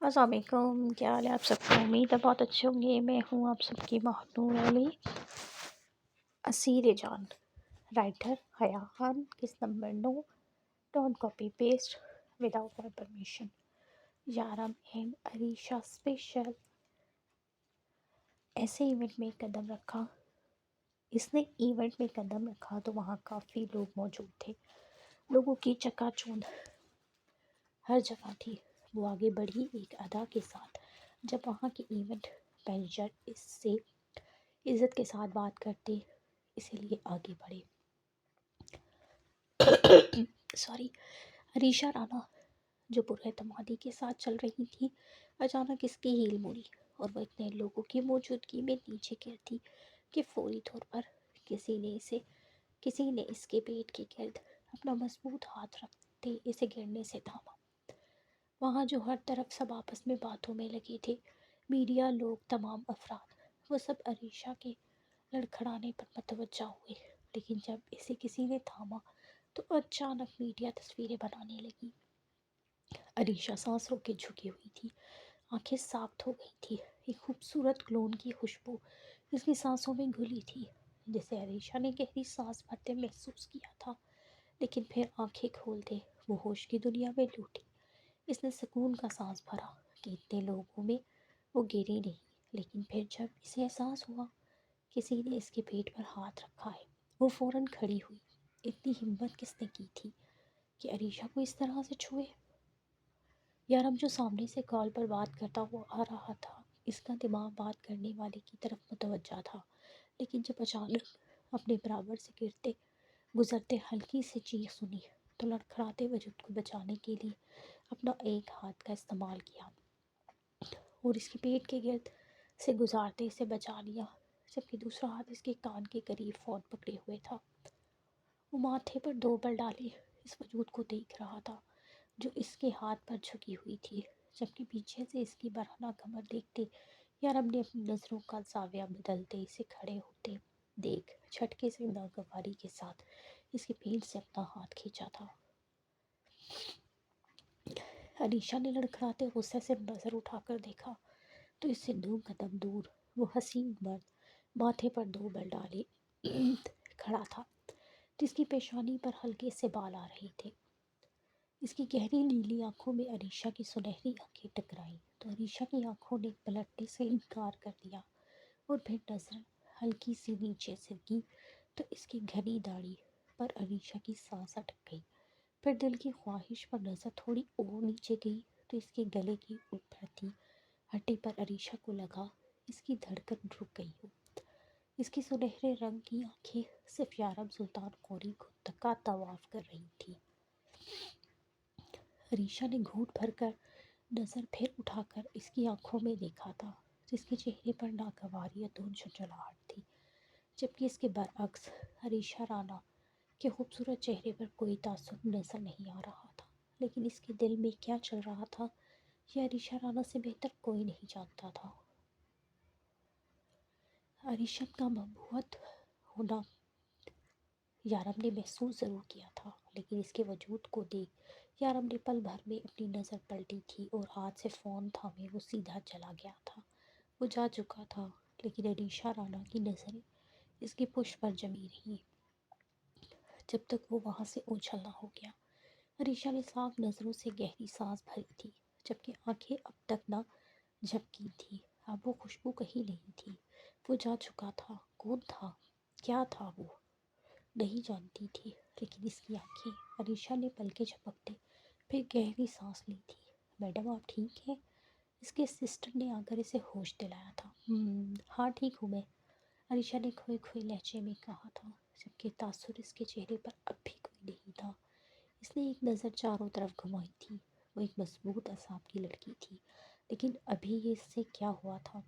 السلام علیکم، کیا حال ہے آپ سب کو؟ امید ہے بہت اچھے ہوں گے۔ میں ہوں آپ سب کی مخدوم علی اسیر جان، رائٹر حیا خان، کس number 9، don't copy paste without my permission, Yaram and Areesha special. ایسے ایونٹ میں قدم رکھا، اس نے ایونٹ میں قدم رکھا تو وہاں کافی لوگ موجود تھے، لوگوں کی چکا چوند ہر جگہ تھی۔ وہ آگے بڑھی ایک ادا کے ساتھ۔ جب وہاں کے ایونٹ مینیجر اس سے عزت کے ساتھ بات کرتے، اسی لیے آگے بڑھے۔ سوری، عریشہ رانا جو پراعتمادی کے ساتھ چل رہی تھی، اچانک اس کی ہیل مڑی اور وہ اتنے لوگوں کی موجودگی میں نیچے گرتی کہ فوری طور پر کسی نے اس کے پیٹ کے گرد اپنا مضبوط ہاتھ رکھتے اسے گرنے سے تھاما۔ وہاں جو ہر طرف سب آپس میں باتوں میں لگے تھے، میڈیا، لوگ، تمام افراد، وہ سب عریشہ کے لڑکھڑانے پر متوجہ ہوئے۔ لیکن جب اسے کسی نے تھاما تو اچانک میڈیا تصویریں بنانے لگی۔ عریشہ سانس روکے جھکی ہوئی تھی، آنکھیں ساخت ہو گئی تھی، ایک خوبصورت کلون کی خوشبو اس کی سانسوں میں گھلی تھی، جسے عریشہ نے گہری سانس بھرتے محسوس کیا تھا۔ لیکن پھر آنکھیں کھولتے وہ ہوش کی دنیا میں لوٹی۔ اس نے سکون کا سانس بھرا کہ اتنے لوگوں میں وہ گری نہیں، لیکن پھر جب اسے احساس ہوا کسی نے اس کے پیٹ پر ہاتھ رکھا ہے، وہ فوراً کھڑی ہوئی۔ اتنی ہمت کس نے کی تھی کہ عریشہ کو اس طرح سے چھوئے؟ یارم جو سامنے سے کال پر بات کرتا وہ آ رہا تھا، اس کا دماغ بات کرنے والے کی طرف متوجہ تھا، لیکن جب اچانک اپنے برابر سے گزرتے ہلکی سی چیخ سنی تو لڑکھڑاتے وجود کو بچانے کے لیے اپنا ایک ہاتھ کا استعمال کیا اور اس کے پیٹ کے گرد سے گزارتے اسے بچا لیا، جبکہ دوسرا ہاتھ اس کے کان کے قریب فون پکڑے ہوئے تھا۔ وہ ماتھے پر 2 بل ڈالے اس وجود کو دیکھ رہا تھا جو اس کے ہاتھ پر جھکی ہوئی تھی، جبکہ پیچھے سے اس کی برہنہ کمر دیکھتے یارم نے اپنی نظروں کا زاویہ بدلتے اسے کھڑے ہوتے دیکھ جھٹکے سے ناگواری کے ساتھ اس کے پیٹ سے اپنا ہاتھ کھینچا تھا۔ عریشہ نے لڑکھڑاتے غصے سے نظر اٹھا کر دیکھا تو اس سے 2 قدم دور وہ حسین مرد ماتھے پر 2 بل ڈالے کھڑا تھا، جس کی پیشانی پر ہلکے سے بال آ رہے تھے۔ اس کی گہری نیلی آنکھوں میں عریشہ کی سنہری آنکھیں ٹکرائیں تو عریشہ کی آنکھوں نے پلٹنے سے انکار کر دیا، اور پھر نظر ہلکی سی نیچے سرکی تو اس کی گھنی داڑھی پر عریشہ کی سانس اٹک گئی۔ پھر دل کی خواہش پر نظر تھوڑی اور نیچے گئی تو اس کے گلے کی ابھرتی ہڈی پر عریشہ کو لگا اس کی دھڑکن رک گئی ہو۔ اس کی سنہرے رنگ کی آنکھیں صرف یارم سلطان قوری کا طواف کر رہی تھی۔ عریشہ نے گھونٹ بھر کر نظر پھر اٹھا کر اس کی آنکھوں میں دیکھا تھا، جس کے چہرے پر ناگواری اور جھنجھلاہٹ تھی، جبکہ اس کے برعکس عریشہ رانا کے خوبصورت چہرے پر کوئی تعصب نظر نہیں آ رہا تھا۔ لیکن اس کے دل میں کیا چل رہا تھا یہ عریشہ رانا سے بہتر کوئی نہیں جانتا تھا۔ عریشہ کا مبہوت ہونا یارم نے محسوس ضرور کیا تھا، لیکن اس کے وجود کو دیکھ یارم نے پل بھر میں اپنی نظر پلٹی تھی اور ہاتھ سے فون تھامے وہ سیدھا چلا گیا تھا۔ وہ جا چکا تھا، لیکن عریشہ رانا کی نظریں اس کی پشت پر جمی رہی جب تک وہ وہاں سے اوجھل نہ ہو گیا۔ عریشہ نے صاف نظروں سے گہری سانس بھری تھی، جبکہ آنکھیں اب تک نہ جھپکی تھی۔ اب وہ خوشبو کہیں نہیں تھی، وہ جا چکا تھا۔ کون تھا، کیا تھا وہ نہیں جانتی تھی، لیکن اس کی آنکھیں۔ عریشہ نے پلکیں جھپکتے پھر گہری سانس لی تھی۔ میڈم آپ ٹھیک ہیں؟ اس کے سسٹر نے آ کر اسے ہوش دلایا تھا۔ ہاں ٹھیک ہوں میں، عریشہ نے کھوئے کھوئے لہجے میں کہا تھا، جبکہ تاثر اس کے چہرے پر اب بھی کوئی نہیں تھا۔ اس نے ایک نظر چاروں طرف گھمائی تھی۔ وہ ایک مضبوط اعصاب کی لڑکی تھی، لیکن ابھی یہ اس سے کیا ہوا تھا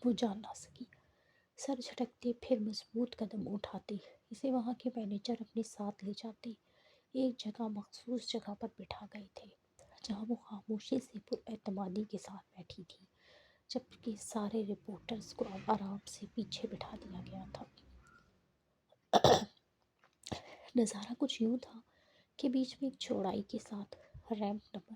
وہ جان نہ سکی۔ سر جھٹکتے پھر مضبوط قدم اٹھاتے اسے وہاں کے مینیجر اپنے ساتھ لے جاتے ایک جگہ، مخصوص جگہ پر بٹھا گئے تھے، جہاں وہ خاموشی سے پر اعتمادی کے ساتھ بیٹھی تھی، جبکہ سارے رپورٹرز کو آرام سے پیچھے بٹھا دیا گیا تھا۔ نظارہ کچھ یوں تھا کہ بیچ میں ایک چوڑائی کے ساتھ ریمپ نمبر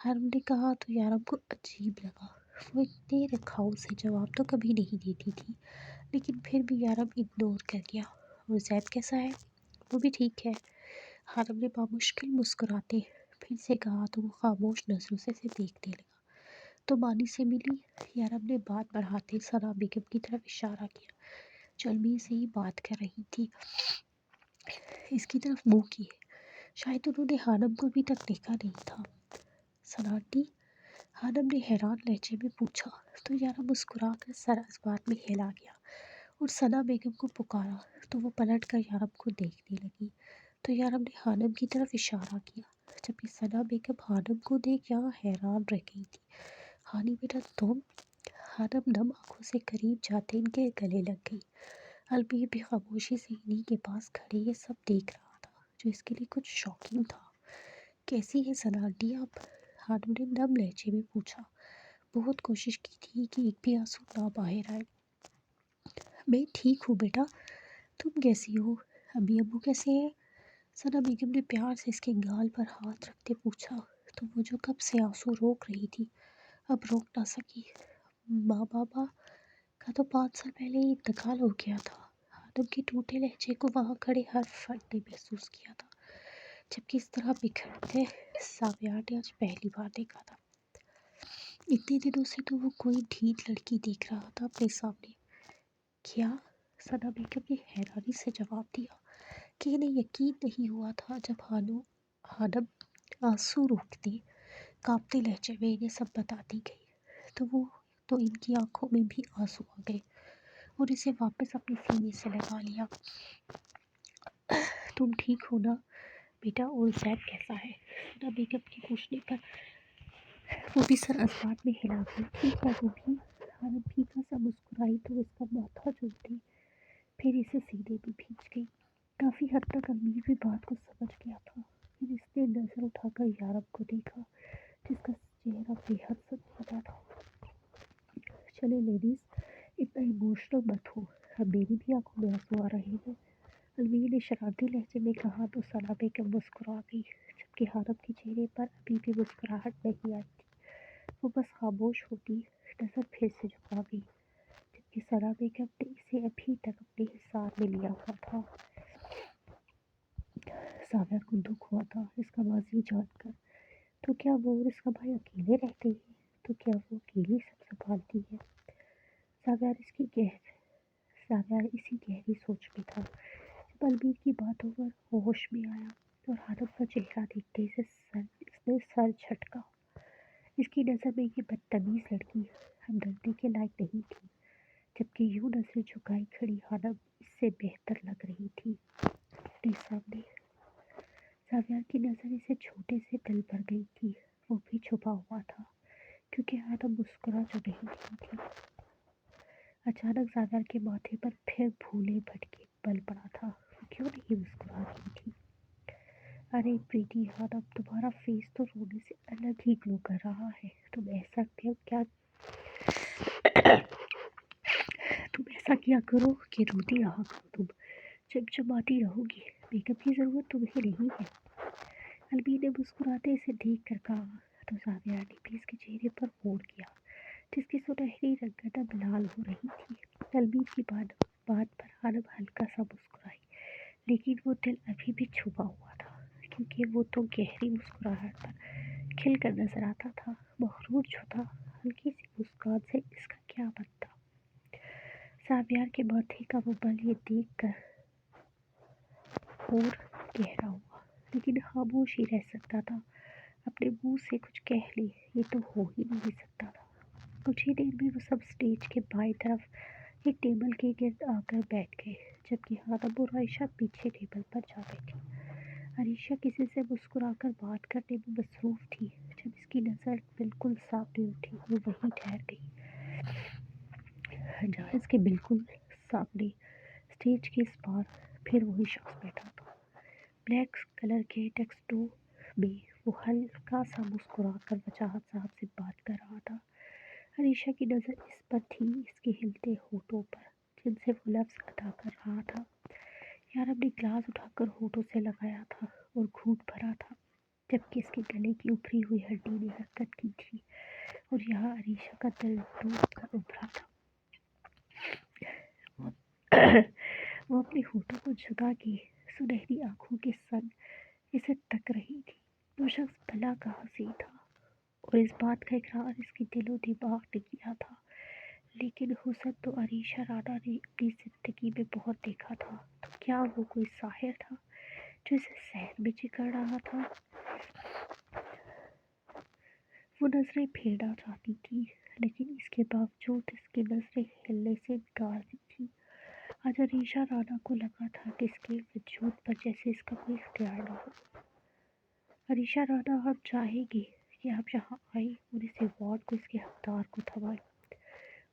ہم نے کہا تو یارب کو عجیب لگا، وہ اتنے رکھاؤ سے جواب تو کبھی نہیں دیتی تھی، لیکن پھر بھی یارب اگنور کر گیا۔ اور زید کیسا ہے؟ وہ بھی ٹھیک ہے، ہارب نے بامشکل مسکراتے پھر سے کہا تو وہ خاموش نظروں سے اسے دیکھنے لگا۔ تو مانی سے ملی؟ یارب نے بات بڑھاتے ثنا بیگم کی طرف اشارہ کیا جو المیر سے ہی بات کر رہی تھی، اس کی طرف منہ کیے، شاید انہوں نے ہانم کو ابھی تک دیکھا نہیں تھا۔ ثنا آنٹی؟ ہانم نے حیران لہجے میں پوچھا تو یارب مسکرا کر سر اس بات میں ہلا گیا اور ثنا بیگم کو پکارا تو وہ پلٹ کر یارب کو دیکھنے لگی تو یارب نے ہانم کی طرف اشارہ کیا، جبکہ ثنا بیگم ہانم کو دیکھ یہاں حیران رہ گئی تھی۔ ہانی بیٹا تم؟ ہانم نم آنکھوں سے قریب جاتے ان کے گلے لگ گئی۔ البیر بھی خاموشی سے انہی کے پاس کھڑے یہ سب دیکھ رہا تھا جو اس کے لیے کچھ شاکنگ تھا۔ کیسی ہے ثنا آنٹی آپ؟ ہانم نے نم لہجے میں پوچھا۔ بہت کوشش کی تھی کہ ایک بھی آنسو نہ باہر آئے۔ میں ٹھیک ہوں بیٹا، تم کیسی ہو؟ امی ابو کیسے ہیں؟ ثنا بیگم نے پیار سے اس کے گال پر ہاتھ رکھتے پوچھا تو وہ جو کب سے آنسو روک رہی تھی اب روک نہ سکی۔ ماں بابا کا تو 5 سال پہلے ہی انتقال ہو گیا تھا۔ ہانم کے ٹوٹے لہجے کو وہاں کھڑے ہر فرد نے محسوس کیا تھا، جبکہ اس طرح بکھرتے ساویار نے آج پہلی بار دیکھا تھا۔ اتنے دنوں سے تو وہ کوئی ڈھیٹ لڑکی دیکھ رہا تھا اپنے سامنے۔ کیا؟ ثنا بیگم نے حیرانی سے جواب دیا کہ انہیں یقین نہیں ہوا تھا جب ہانم آنسو روکتی کانپتے لہجے میں انہیں سب بتاتی گئی تو ان کی آنکھوں میں بھی آنسو آ گئے اور اسے واپس اپنے سینے سے لگا لیا۔ تم ٹھیک ہو نا بیٹا؟ اور زید کیسا ہے؟ ثنا بیگم کے پوچھنے پر وہ بھی سر اسبات میں ہلا گئی۔ ٹھیک ہے وہ بھی۔ ہانم پھیکا سا مسکرائی تو اس کا ماتھا چومتی پھر اسے سینے میں بھیج گئی۔ کافی حد تک امیر بھی بات کو سمجھ گیا تھا۔ پھر اس نے نظر اٹھا کر یارب کو دیکھا جس کا چہرہ بے حد سنجیدہ تھا۔ چلے لیڈیز، اتنا ایموشنل مت ہو، اب میری بھی آنکھوں میں آنسو آ رہے ہیں، الویر نے شرارتی لہجے میں کہا تو ثنا بیگم مسکرا گئی، جبکہ ہانم کے چہرے پر ابھی بھی مسکراہٹ نہیں آئی تھی۔ وہ بس خاموش ہوتی نظر پھر سے جھکا گئی، جبکہ ثنا بیگم نے اسے ابھی تک اپنے حصار میں لیا ہوا تھا۔ ساویار کو دکھ ہوا تھا اس کا ماضی جان کر۔ تو کیا وہ اور اس کا بھائی اکیلے رہتے ہیں؟ تو کیا وہ اکیلی سب سنبھالتی ہے؟ ساویار اسی گہری سوچ میں تھا جب البیر کی باتوں پر ہوش میں آیا اور ہانم کا چہرہ دیکھتے اس نے سر جھٹکا۔ اس کی نظر میں یہ بدتمیز لڑکی ہمدردی کے لائق نہیں تھی، جبکہ یوں نظریں جھکائی کھڑی ہانم اس سے بہتر لگ رہی تھی۔ اپنے سامنے ساویار کی نظر اسے چھوٹے سے دل پر گئی تھی، وہ بھی چھپا ہوا تھا کیونکہ ہانم مسکرا جو نہیں رہی تھی۔ اچانک ساویار کے ماتھے پر پھر بھولے بھٹکے بل پڑا تھا، وہ کیوں نہیں مسکرا رہی تھی؟ ارے پریٹی ہانم، تمہارا فیس تو رونے سے الگ ہی گلو کر رہا ہے، تم ایسا کیا کرو کہ روتی رہا کرو، تم چمچماتی رہو گی، میک اپ کی ضرورت تمہیں نہیں ہے۔ البیر نے مسکراتے اسے دیکھ کر کہا تو ساویار نے بھی اس کے چہرے پر غور کیا جس کی سنہری رنگت اب لال ہو رہی تھی۔ البیر کی بات پر ہانم ہلکا سا مسکرائی، لیکن وہ دل ابھی بھی چھپا ہوا تھا کیونکہ وہ تو گہری مسکراہٹ پر کھل کر نظر آتا تھا۔ مغرور جو تھا، ہلکی سی مسکان سے اس کا کیا بنتا؟ ساویار کے ماتھے کا وہ بل یہ دیکھ کر اور گہرا ہوا، لیکن خاموش ہی رہ سکتا تھا۔ اپنے منہ سے کچھ کہہ لے، یہ تو ہو ہی نہیں سکتا تھا۔ کچھ ہی دیر میں وہ سب اسٹیج کے بائیں طرف ایک ٹیبل کے گرد آ کر بیٹھ گئے، جبکہ ہانم اور عائشہ پیچھے ٹیبل پر جا بیٹھی۔ عائشہ کسی سے مسکرا کر بات کرنے میں مصروف تھی، جب اس کی نظر بالکل سامنے اٹھی وہ وہیں ٹھہر گئی جہاں اس کے بالکل سامنے اسٹیج کے اس پار پھر وہی شخص بیٹھا تھا۔ بلیک کلر کے ٹیکسٹو میں وہ ہلکا سا مسکرا کر وجاہت صاحب سے بات کر رہا تھا۔ عائشہ کی نظر اس پر تھی، اس کے ہلتے ہونٹوں پر جن سے وہ لفظ ادا کر رہا تھا۔ یارب نے گلاس اٹھا کر ہونٹوں سے لگایا تھا اور گھونٹ بھرا تھا۔ جبکہ اس کے گلے کی ابھری ہوئی ہڈی نے حرکت کی تھی اور یہاں عریشہ کا دل ٹوٹ کر ابھرا تھا۔ وہ اپنے ہونٹوں کو جھکا کے سنہری آنکھوں کے سنگ اسے تک رہی تھی۔ وہ شخص بھلا کہاں سے تھا اور اس بات کا اقرار اس کے دل و دماغ نے کیا تھا، لیکن حسن تو عریشہ رانا نے اپنی زندگی میں بہت دیکھا تھا۔ تو کیا وہ کوئی ساحر تھا جو اسے سحر میں جکڑ رہا تھا؟ وہ نظریں پھیرنا چاہتی تھی، لیکن اس کے باوجود اس کی نظریں ہلنے سے انکار دی تھی۔ آج عریشہ رانا کو لگا تھا کہ اس کے وجود پر جیسے اس کا کوئی اختیار نہ ہو۔ عریشہ رانا ہم چاہیں گے کہ آپ یہاں آئیں اور اس ایوارڈ کو اس کے حقدار کو تھمائیں۔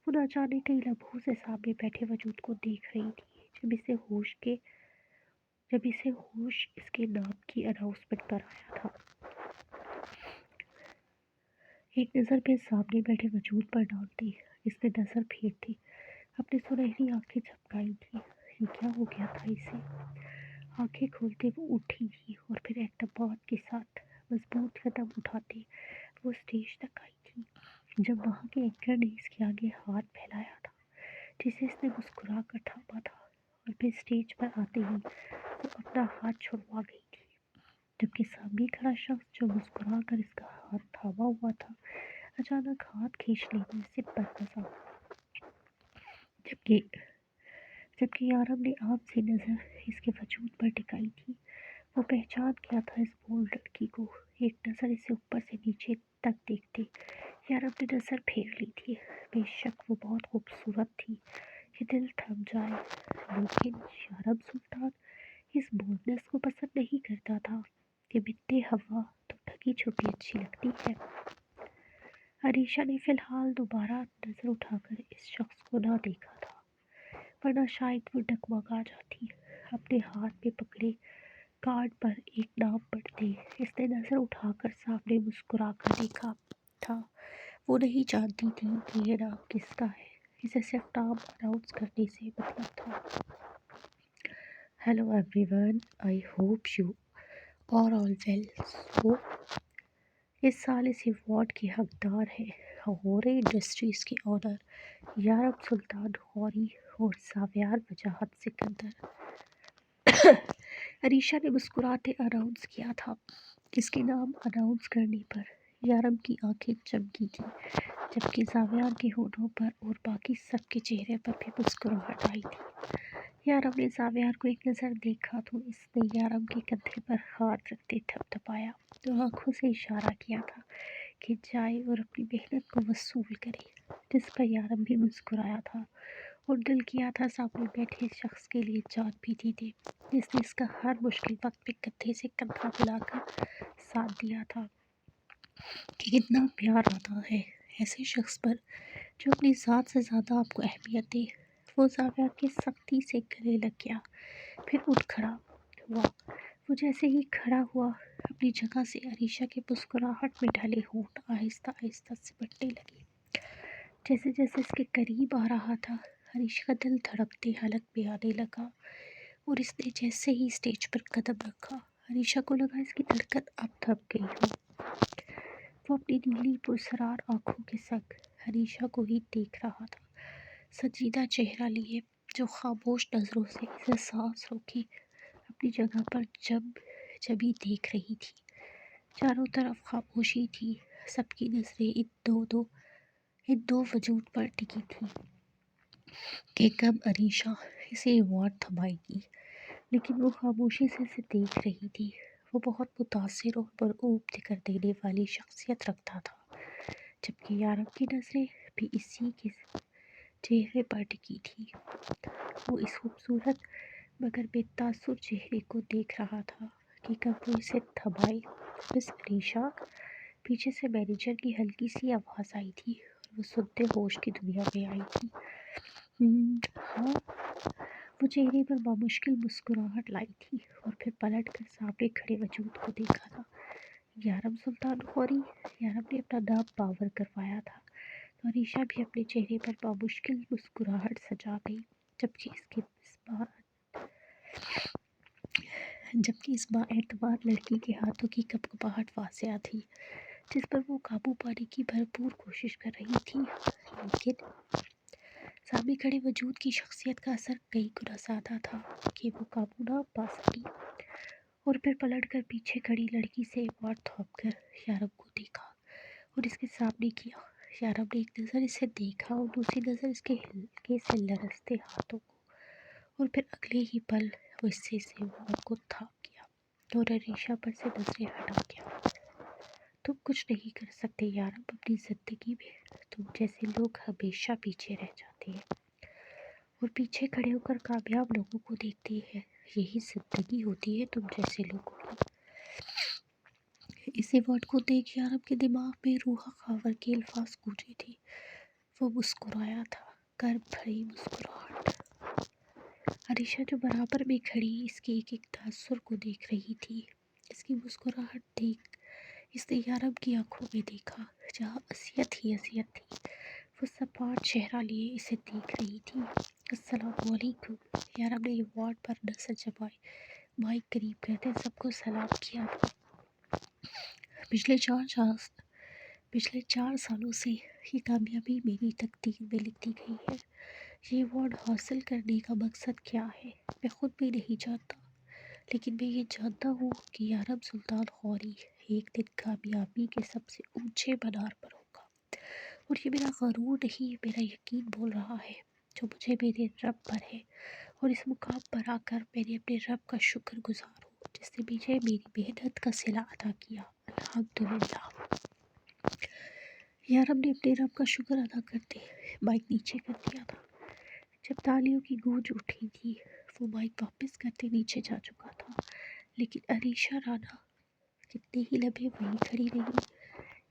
وہ نہ جانے کئی لمحوں سے سامنے بیٹھے وجود کو دیکھ رہی تھی جب اسے ہوش اس کے نام کی اناؤنسمنٹ پر آیا تھا۔ ایک نظر میں سامنے بیٹھے وجود پر ڈالتی اس نے نظر پھیرتی اپنی سنہری آنکھیں جھپکائی تھی۔ یہ کیا ہو گیا تھا اسے؟ آنکھیں کھولتے وہ اٹھی تھی اور پھر اعتماد کے ساتھ مضبوط قدم اٹھاتے وہ اسٹیج تک آئی تھی، جب وہاں کے اینکر نے اس کے آگے ہاتھ پھیلایا تھا جسے اس نے مسکرا کر تھاما تھا، اور پھر اسٹیج پر آتے ہی وہ اپنا ہاتھ چھڑوا گئی تھی، جبکہ سامنے کھڑا شخص جو مسکرا کر اس کا ہاتھ تھاما ہوا تھا اچانک ہاتھ کھینچ لینے سے برگزا۔ جبکہ یارب نے عام سی نظر اس کے وجود پر ٹکائی تھی، وہ پہچان گیا تھا اس بولڈ لڑکی کو۔ ایک نظر اسے اوپر سے نیچے تک دیکھتے یارب نے نظر پھیر لی تھی۔ بے شک وہ بہت خوبصورت تھی کہ دل تھم جائے، لیکن یارب سلطان اس بولڈنس کو پسند نہیں کرتا تھا کہ بنتے ہوا تو ٹھگی چھپی اچھی لگتی ہے۔ عریشہ نے فی الحال دوبارہ نظر اٹھا کر اس شخص کو نہ دیکھا تھا، ورنہ شاید وہ ڈگمگا جاتی۔ اپنے ہاتھ میں پکڑے کارڈ پر ایک نام پڑھتے اس نے نظر اٹھا کر سامنے مسکرا کر دیکھا تھا۔ وہ نہیں جانتی تھی کہ یہ نام کس کا ہے، اسے صرف نام اناؤنس کرنے سے مطلب تھا۔ Hello everyone, I hope you are all well. So اس سال اس ایوارڈ کے حقدار ہیں غورے انڈسٹریز کے آنر یارب سلطان غوری اور ساویار وجاہت سکندر۔ عریشہ نے مسکراتے اناؤنس کیا تھا۔ اس کے نام اناؤنس کرنے پر یارب کی آنکھیں چمکی تھیں، جبکہ ساویار کے ہونٹوں پر اور باقی سب کے چہرے پر بھی مسکراہٹ آئی تھی۔ یارب نے ساویار کو ایک نظر دیکھا تو اس نے یارب کے کندھے پر ہاتھ رکھتے تھپتھپایا اور آنکھوں سے اشارہ کیا تھا کہ جائے اور اپنی محنت کو وصول کرے، جس پر یارب بھی مسکرایا تھا اور دل کیا تھا سامنے بیٹھے شخص کے لیے جان بھی دے دے، جس نے اس کا ہر مشکل وقت میں کندھے سے کندھا ملا کر ساتھ دیا تھا۔ کہ کتنا پیار آتا ہے ایسے شخص پر جو اپنی ذات سے زیادہ آپ کو اہمیت دے۔ وہ ساویار کے سختی سے گلے لگ گیا، پھر اٹھ کھڑا ہوا۔ وہ جیسے ہی کھڑا ہوا اپنی جگہ سے عریشہ کے مسکراہٹ میں ڈھلے ہونٹ آہستہ آہستہ سمٹنے لگے۔ جیسے جیسے اس کے قریب آ رہا تھا عریشہ کا دل دھڑکتے حلق میں آنے لگا، اور اس نے جیسے ہی اسٹیج پر قدم رکھا عریشہ کو لگا اس کی دھڑکن اب تھم گئی ہو۔ وہ اپنی نیلی پرسرار آنکھوں کے سنگ عریشہ کو ہی دیکھ رہا تھا، سنجیدہ چہرہ لیے، جو خاموش نظروں سے اسے سانس روکے اپنی جگہ پر جمی دیکھ رہی تھی۔ چاروں طرف خاموشی تھی، سب کی نظریں ان دو وجود پر ٹکی تھی کہ کب عریشہ اسے ایوارڈ تھمائے گی، لیکن وہ خاموشی سے اسے دیکھ رہی تھی۔ وہ بہت متاثر اور مرعوب کر دینے والی شخصیت رکھتا تھا، جبکہ یارب کی نظریں بھی اسی کے چہرے پر ٹکی تھی۔ وہ اس خوبصورت مگر بے تاثر چہرے کو دیکھ رہا تھا کہ کب وہ اسے تھمائے۔ مس عریشہ، پیچھے سے مینیجر کی ہلکی سی آواز آئی تھی اور وہ سنتے ہوش کی دنیا میں آئی تھی۔ ہاں۔ وہ چہرے پر بامشکل مسکراہٹ لائی تھی اور پھر پلٹ کر سامنے کھڑے وجود کو دیکھا تھا۔ یارب سلطان غوری۔ یارب نے اپنا نام باور کروایا تھا تو عریشہ بھی اپنے چہرے پر بامشکل مسکراہٹ سجا گئی، جبکہ اس جبکہ اس بااعتبار لڑکی کے ہاتھوں کی کپکپاہٹ واضح تھی، جس پر وہ قابو پانے کی بھرپور کوشش کر رہی تھی، لیکن سامنے کھڑے وجود کی شخصیت کا اثر کئی گنا زیادہ تھا کہ وہ قابو نہ پا سکی، اور پھر پلٹ کر پیچھے کھڑی لڑکی سے ایوارڈ تھوپ کر یارب کو دیکھا اور اس کے سامنے کیا۔ یارب نے ایک نظر اسے دیکھا اور دوسری نظر اس کے ہلکے سے لرزتے ہاتھوں کو، اور پھر اگلے ہی پل وہ اس سے ایوارڈ کو تھام گیا اور عریشہ پر سے نظریں ہٹا گیا۔ تم کچھ نہیں کر سکتے یارب اپنی زندگی میں، تم جیسے لوگ ہمیشہ پیچھے رہ جاتے ہیں اور پیچھے کھڑے ہو کر کامیاب لوگوں کو دیکھتے ہیں، یہی زندگی ہوتی ہے تم جیسے لوگوں کی۔ اس ایوارڈ کو دیکھ یارب کے دماغ میں روح خاور کے الفاظ گونجے تھے۔ وہ مسکرایا تھا، کرب بھری مسکراہٹ۔ عریشہ جو برابر میں کھڑی اس کے ایک ایک تاثر کو دیکھ رہی تھی، اس کی مسکراہٹ دیکھ اس نے یارب کی آنکھوں میں دیکھا جہاں اذیت ہی اذیت تھی۔ وہ سپاٹ چہرہ لیے اسے دیکھ رہی تھی۔ السلام علیکم۔ یارب نے ایوارڈ پر نظر جمائی، مائک قریب کرتے سب کو سلام کیا۔ پچھلے 4 سالوں سے یہ کامیابی میری تقدیر میں لکھ دی گئی ہے۔ یہ ایوارڈ حاصل کرنے کا مقصد کیا ہے میں خود بھی نہیں جانتا، لیکن میں یہ جانتا ہوں کہ یارب سلطان غوری ایک دن کامیابی کے سب سے اونچے منار پر ہوگا، اور یہ میرا غرور نہیں، میرا یقین بول رہا ہے جو مجھے میرے رب پر ہے، اور اس مقام پر آ کر میں نے اپنے رب کا شکر گزار ہوں جس نے مجھے میری محنت کا صلہ عطا کیا، الحمدللہ۔ یارب نے اپنے رب کا شکر ادا کرتے مائک نیچے کر دیا تھا۔ جب تالیوں کی گونج اٹھی تھی وہ مائک واپس کرتے نیچے جا چکا تھا، لیکن عریشہ رانا کتنے ہی لمحے وہیں کھڑی رہی۔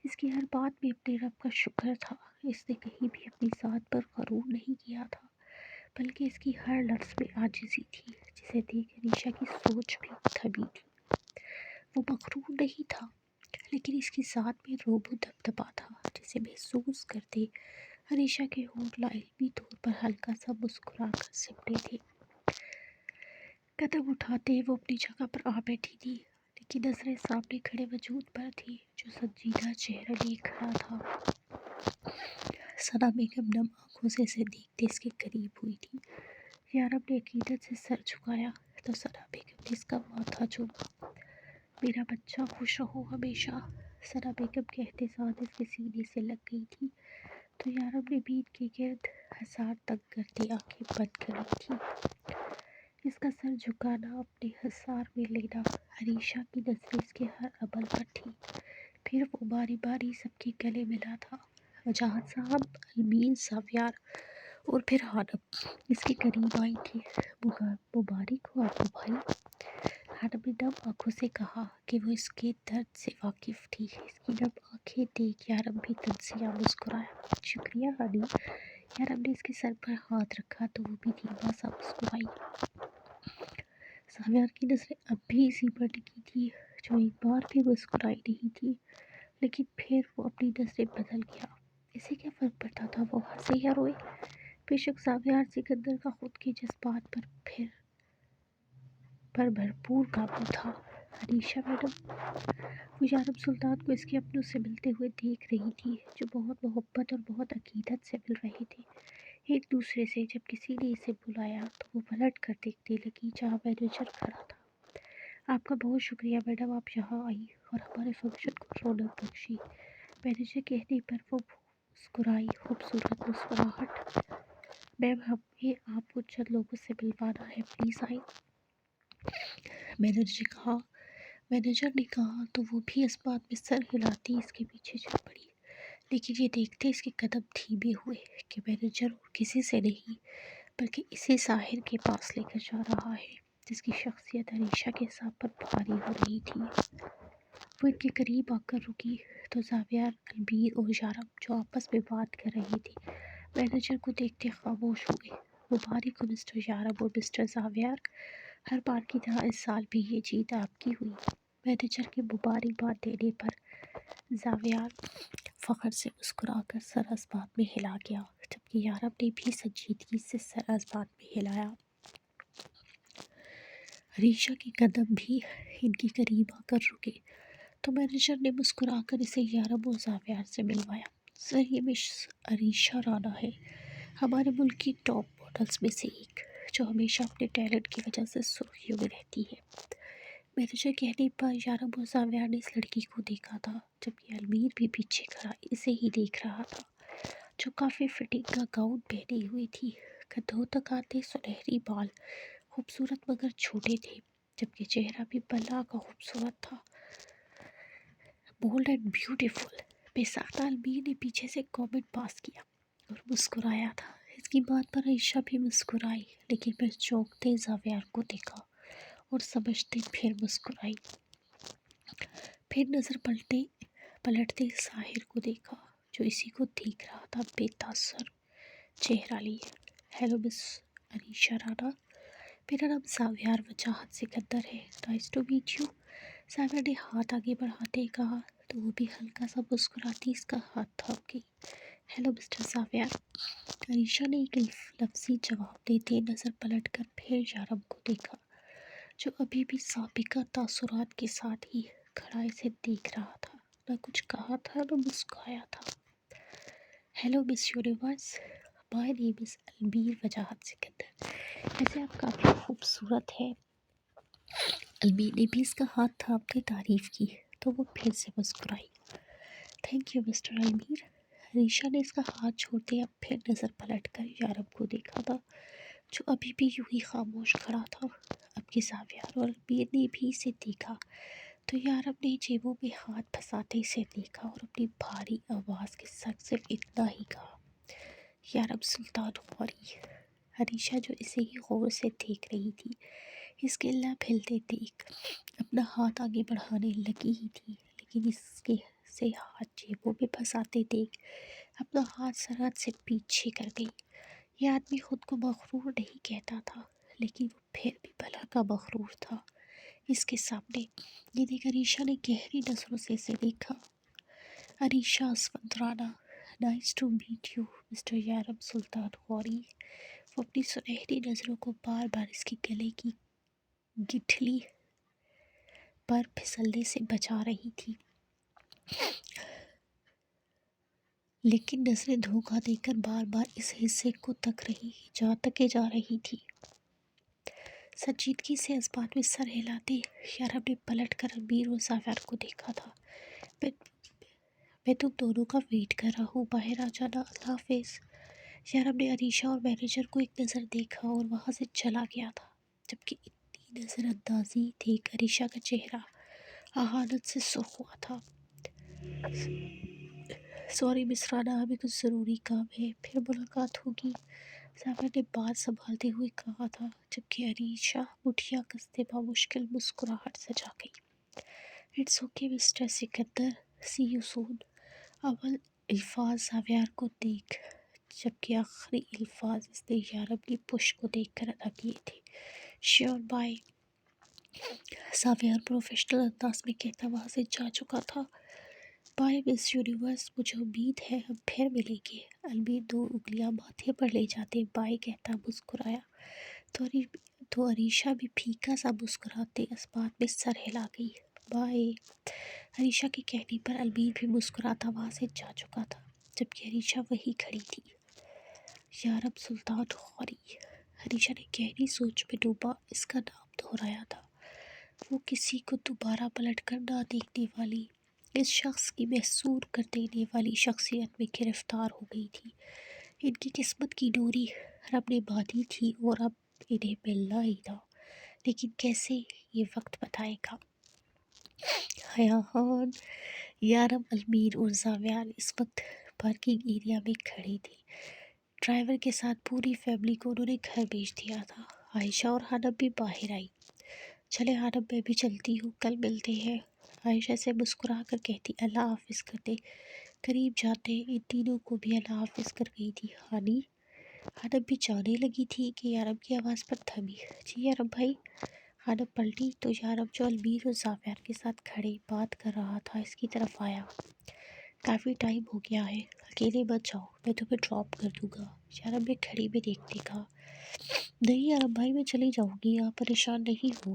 اس کی ہر بات میں اپنے رب کا شکر تھا، اس نے کہیں بھی اپنی ذات پر غرور نہیں کیا تھا، بلکہ اس کی ہر لفظ میں عاجزی تھی جسے دیکھ عریشہ کی سوچ بھی تھمی تھی۔ وہ مغرور نہیں تھا، لیکن اس کی ذات میں رعب و دبدبا تھا جسے محسوس کرتے عریشہ کے ہونٹ لاعلمی طور پر ہلکا سا مسکرا کر سمٹے تھے۔ قدم اٹھاتے وہ اپنی جگہ پر آ بیٹھی تھی، لیکن نظریں سامنے کھڑے وجود پر تھی جو سنجیدہ چہرہ لیے کھڑا تھا۔ ثنا بیگم نم آنکھوں سے اسے دیکھتے اس کے قریب ہوئی تھی۔ یارب نے عقیدت سے سر جھکایا تو ثنا بیگم نے اس کا ماتھا چوما۔ میرا بچہ خوش رہو ہمیشہ، ثنا بیگم کہتے ساتھ اس کے سینے سے لگ گئی تھی تو یارب نے بید کے گرد حصار تنگ کرتی آنکھیں بند کر لی تھی۔ اس کا سر جھکانا، اپنے حصار میں لینا، عریشہ کی نظریں اس کے ہر عمل پر تھی۔ پھر وہ باری باری سب کے گلے ملا تھا، وجاہت صاحب، المیر زاویار اور پھر حانب اس کے قریب آئی تھی۔ مبارک ہو آپ کو بھائی، حانب نے نم آنکھوں سے کہا کہ وہ اس کے درد سے واقف تھی۔ اس کی نم آنکھیں دیکھ یارب بھی تنزیہ مسکرایا۔ شکریہ ہانی۔ یارب نے اس کے سر پر ہاتھ رکھا تو وہ بھی دھیما سا مسکرائی۔ زاویار کی نظریں اب بھی اسی پر ٹکی تھی جو ایک بار بھی مسکرائی نہیں تھی، لیکن پھر وہ اپنی نظریں بدل گیا۔ اسے کیا فرق پڑتا تھا وہ ہنسے یا روئے؟ بے شک زاویار سکندر کا خود کے جذبات پر بھرپور قابو تھا۔ عریشہ میڈم، وہ یارب سلطان کو اس کے اپنوں سے ملتے ہوئے دیکھ رہی تھی جو بہت محبت اور بہت عقیدت سے مل رہے تھے ایک دوسرے سے۔ جب کسی نے اسے بلایا تو وہ پلٹ کر دیکھنے لگی جہاں مینیجر کھڑا تھا۔ آپ کا بہت شکریہ میڈم، آپ یہاں آئی اور ہمارے فنکشن کو رونق بخشی، مینیجر کہنے پر وہ مسکرائی، خوبصورت مسکراہٹ۔ میم ہمیں آپ کو چند لوگوں سے ملوانا ہے، پلیز آئیں۔ مینیجر نے کہا تو وہ بھی اس بات میں سر ہلاتی اس کے پیچھے چل پڑی، لیکن یہ دیکھتے اس کے قدم دھیمے ہوئے کہ مینیجر اور کسی سے نہیں بلکہ اسے ساحر کے پاس لے کر جا رہا ہے جس کی شخصیت عریشہ کے حساب پر بھاری ہو رہی تھی۔ وہ ان کے قریب آ کر رکی تو زاویار، المیر اور یارب جو آپس میں بات کر رہے تھے مینیجر کو دیکھتے خاموش ہوئے۔ مبارک ہو مسٹر یارب اور مسٹر زاویار، ہر بار کی طرح اس سال بھی یہ جیت آپ کی ہوئی۔ مینیجر کے مبارکباد دینے پر زاویار فخر سے مسکرا کر سر اسبات میں ہلا گیا، جبکہ یارب نے بھی سنجیدگی سے سر اسبات میں ہلایا۔ ریشا کے قدم بھی ان کے قریب آ کر رکے تو مینیجر نے مسکرا کر اسے یارب اور زاویار سے ملوایا۔ سر، یہ مس عریشہ رانا ہے، ہمارے ملک کی ٹاپ ماڈلز میں سے ایک، جو ہمیشہ اپنے ٹیلنٹ کی وجہ سے سرخیوں میں رہتی ہے۔ مینیجر کہنے پر یارب اور زاویار نے اس لڑکی کو دیکھا تھا، جبکہ المیر بھی پیچھے کھڑا اسے ہی دیکھ رہا تھا، جو کافی فٹنگ کا گاؤن پہنی ہوئی تھی۔ کندھوں تک آتے سنہری بال خوبصورت مگر چھوٹے تھے، جبکہ چہرہ بھی بلا کا خوبصورت تھا، بولڈ اینڈ بیوٹیفل۔ بے ساختہ المیر نے پیچھے سے کامنٹ پاس کیا اور مسکرایا تھا۔ اس کی بات پر عائشہ بھی مسکرائی، لیکن پھر چونکتے زاویار کو دیکھا اور سمجھتے پھر مسکرائی۔ پھر نظر پلٹتے ساحر کو دیکھا، جو اسی کو دیکھ رہا تھا بے تاثر چہرہ لیے۔ ہیلو مس عریشہ رانا، میرا نام زاویار وجاہت سکندر ہے، نائس ٹو میٹ یو۔ زاویار نے ہاتھ آگے بڑھاتے کہا تو وہ بھی ہلکا سا مسکراتی اس کا ہاتھ تھام گئی۔ ہیلو مسٹر زاویار، عریشہ نے ایک لفظی جواب دیتے نظر پلٹ کر پھر یارب کو دیکھا، جو ابھی بھی سابقہ تاثرات کے ساتھ ہی کھڑا اسے دیکھ رہا تھا، نہ کچھ کہا تھا نہ مسکرایا تھا۔ ہیلو مس یونیورس، مائی نیم از المیر وجاہت سکندر، ویسے آپ کافی خوبصورت ہے۔ المیر نے بھی اس کا ہاتھ تھامتے تعریف کی تو وہ پھر سے مسکرائی۔ Thank you mister Almir. Areesha نے اس کا ہاتھ چھوڑتے اب پھر نظر پلٹ کر یارب کو دیکھا تھا، جو ابھی بھی یوں ہی خاموش کھڑا تھا۔ اب کہ زاویار اور المیر نے بھی اسے دیکھا تو یارب نے جیبوں میں ہاتھ پھنساتے اسے دیکھا اور اپنی بھاری آواز کے ساتھ صرف اتنا ہی کہا، یارب سلطان غوری۔ عریشہ جو اسے ہی غور سے دیکھ رہی تھی، اس کے لب ہلتے دیکھ اپنا ہاتھ آگے بڑھانے لگی ہی تھی، لیکن اس کے سے ہاتھ جیبوں میں پھنساتے دیکھ اپنا ہاتھ سرحد سے پیچھے کر گئی۔ یہ آدمی خود کو مغرور نہیں کہتا تھا، لیکن وہ پھر بھی بلا کا مغرور تھا اس کے سامنے۔ یہ دیکھ عریشہ نے گہری نظروں سے اسے دیکھا۔ Areesha Asfand Rana, nice to meet you mister Yarab Sultan Ghauri. وہ اپنی سنہری نظروں کو بار بار اس کے گلے کی گٹھلی پر پھسلنے سے بچا رہی تھی، لیکن نظریں دھوکہ دے کر بار بار اس حصے کو تکے جا رہی تھی۔ سنجیدگی سے اس بات میں سر ہلاتے یارب نے پلٹ کر المیر اور زاویار کو دیکھا تھا۔ میں تم دونوں کا ویٹ کر رہا ہوں، باہر آ جانا، اللہ حافظ۔ یارب نے عریشہ اور مینیجر کو ایک نظر دیکھا اور وہاں سے چلا گیا تھا، جبکہ اتنی نظر اندازی دیکھ عریشہ کا چہرہ اہانت سے سرخ ہوا تھا۔ سوری مس رانا، ہمیں کچھ ضروری کام ہے، پھر ملاقات ہوگی، زاویار نے بات سنبھالتے ہوئے کہا تھا، جبکہ عریشہ مٹھیاں کستے بامشکل مسکراہٹ سجا گئی۔ It's okay mister Sikandar, see you soon. اول الفاظ زاویار کو دیکھ، جبکہ آخری الفاظ اس نے یارب کی پشت کو دیکھ کر ادا کیے تھے۔ Sure, bye. زاویار پروفیشنل انداز میں کہتا وہاں سے جا چکا تھا۔ بائے مس یونیورس، مجھے امید ہے ہم پھر ملیں گے۔ المیر 2 انگلیاں ماتھے پر لے جاتے بائے کہتا مسکرایا تو عریشہ بھی پھیکا سا مسکراتے اس بات میں سر ہلا گئی۔ بائے۔ عریشہ کے کہنے پر المیر بھی مسکراتا وہاں سے جا چکا تھا، جبکہ عریشہ وہی کھڑی تھی۔ یارب سلطان غوری۔ عریشہ نے گہری سوچ میں ڈوبا اس کا نام دہرایا تھا۔ وہ کسی کو دوبارہ پلٹ کر نہ دیکھنے والی، اس شخص کی محصور کر دینے والی شخصیت میں گرفتار ہو گئی تھی۔ ان کی قسمت کی ڈوری رب نے باندھی تھی اور اب انہیں ملنا ہی تھا، لیکن کیسے، یہ وقت بتائے گا۔ حیران یارب، المیر اور زاویار اس وقت پارکنگ ایریا میں کھڑے تھے۔ ڈرائیور کے ساتھ پوری فیملی کو انہوں نے گھر بھیج دیا تھا۔ عائشہ اور حنب بھی باہر آئی۔ چلے حنب، میں بھی چلتی ہوں، کل ملتے ہیں، عائشہ سے مسکرا کر کہتی اللہ حافظ کرتے قریب جاتے ان تینوں کو بھی اللہ حافظ کر گئی تھی۔ ہانی، حنب بھی جانے لگی تھی کہ یارب کی آواز پر تھمی۔ جی یارب بھائی۔ حنب پلٹی تو یارب جو المیر اور زاویار کے ساتھ کھڑے بات کر رہا تھا اس کی طرف آیا۔ کافی ٹائم ہو گیا ہے، اکیلے مت جاؤ، میں تمہیں ڈراپ کر دوں گا، یارب نے کھڑی میں دیکھتے کہا۔ نہیں یارب بھائی، میں چلی جاؤں گی، آپ پریشان نہیں ہو،